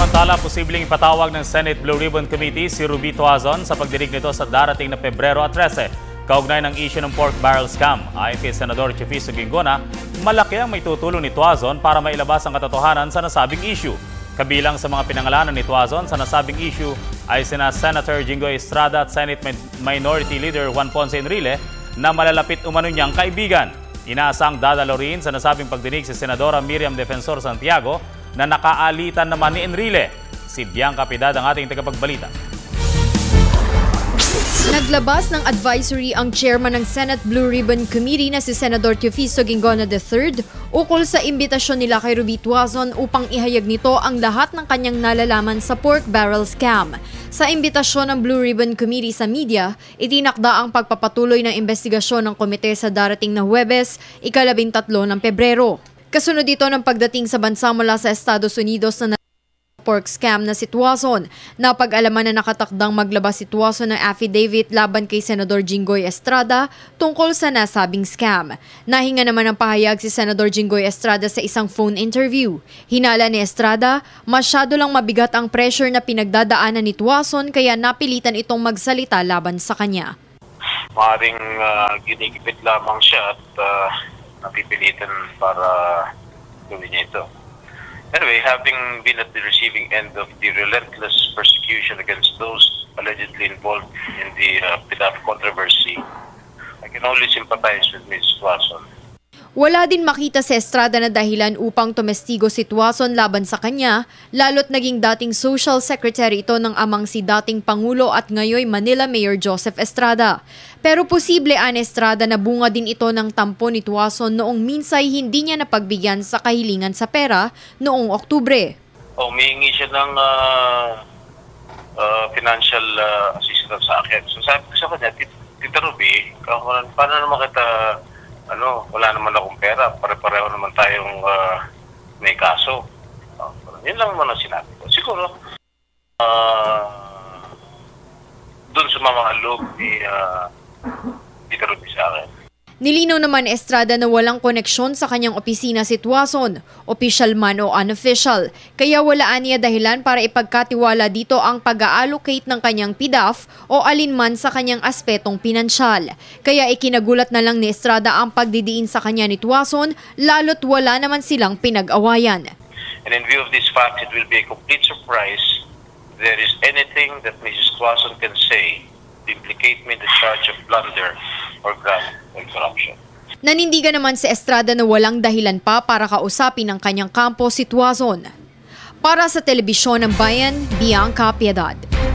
Samantala, posibleng ipatawag ng Senate Blue Ribbon Committee si Ruby Tuazon sa pagdinig nito sa darating na Pebrero 13, kaugnay ng issue ng pork barrel scam. Ayon kay Senador Chifiso Ginggona, malaki ang may tutulong ni Tuazon para mailabas ang katotohanan sa nasabing issue. Kabilang sa mga pinangalanan ni Tuazon sa nasabing issue ay sina Senator Jinggoy Estrada at Senate Minority Leader Juan Ponce Enrile na malalapit umano niyang kaibigan. Inaasang dadalo rin sa nasabing pagdinig si Senadora Miriam Defensor Santiago na nakaalitan naman ni Enrile. Si Bianca Piedad ang ating tagapagbalita. Naglabas ng advisory ang chairman ng Senate Blue Ribbon Committee na si Senador Chifiso Ginggona III ukol sa imbitasyon nila kay Ruby Tuazon upang ihayag nito ang lahat ng kanyang nalalaman sa pork barrel scam. Sa imbitasyon ng Blue Ribbon Committee sa media, itinakda ang pagpapatuloy ng investigasyon ng komite sa darating na Huwebes, 13 ng Pebrero. Kasunod dito ng pagdating sa bansa mula sa Estados Unidos na pork scam na si Tuazon. Napag-alaman na nakatakdang maglabas si Tuazon ng affidavit laban kay Senador Jinggoy Estrada tungkol sa nasabing scam. Nahinga naman ng pahayag si Senador Jinggoy Estrada sa isang phone interview. Hinala ni Estrada, masyado lang mabigat ang pressure na pinagdadaanan ni Tuazon kaya napilitan itong magsalita laban sa kanya. Maring ginigipit lamang siya at napipilitan para gawin niya ito. Anyway, having been at the receiving end of the relentless persecution against those allegedly involved in the PDAF controversy, I can only sympathize with Ms. Tuazon. Wala din makita si Estrada na dahilan upang tumestigo si Tuazon laban sa kanya, lalo't naging dating social secretary ito ng amang si dating Pangulo at ngayon Manila Mayor Joseph Estrada. Pero posible an Estrada na bunga din ito ng tampo ni Tuazon noong minsay hindi niya napagbigyan sa kahilingan sa pera noong Oktubre. Humihingi siya ng financial assistance sa akin. So sabi ko sa kanya, Tita Ruby, paano naman kita wala naman akong pera, pare-pareho naman tayong may kaso. Yun lang naman ang sinabi ko. Siguro, dun sa mga loob ni Tita Ruby sa akin. Nilinaw naman Estrada na walang koneksyon sa kanyang opisina si Tuazon, official man o unofficial. Kaya walaan niya dahilan para ipagkatiwala dito ang pag-allocate ng kanyang PDAF o alinman sa kanyang aspetong pinansyal. Kaya ikinagulat na lang ni Estrada ang pagdidiin sa kanya ni Tuazon, lalo't wala naman silang pinag-awayan. And in view of this fact, it will be a complete surprise if there is anything that Mrs. Tuazon can say to implicate me in the charge of blunder or graft and corruption. Nanindigan naman si Estrada na walang dahilan pa para kausapin ang kanyang kampo si Tuazon. Para sa Telebisyon ng Bayan, Bianca Piedad.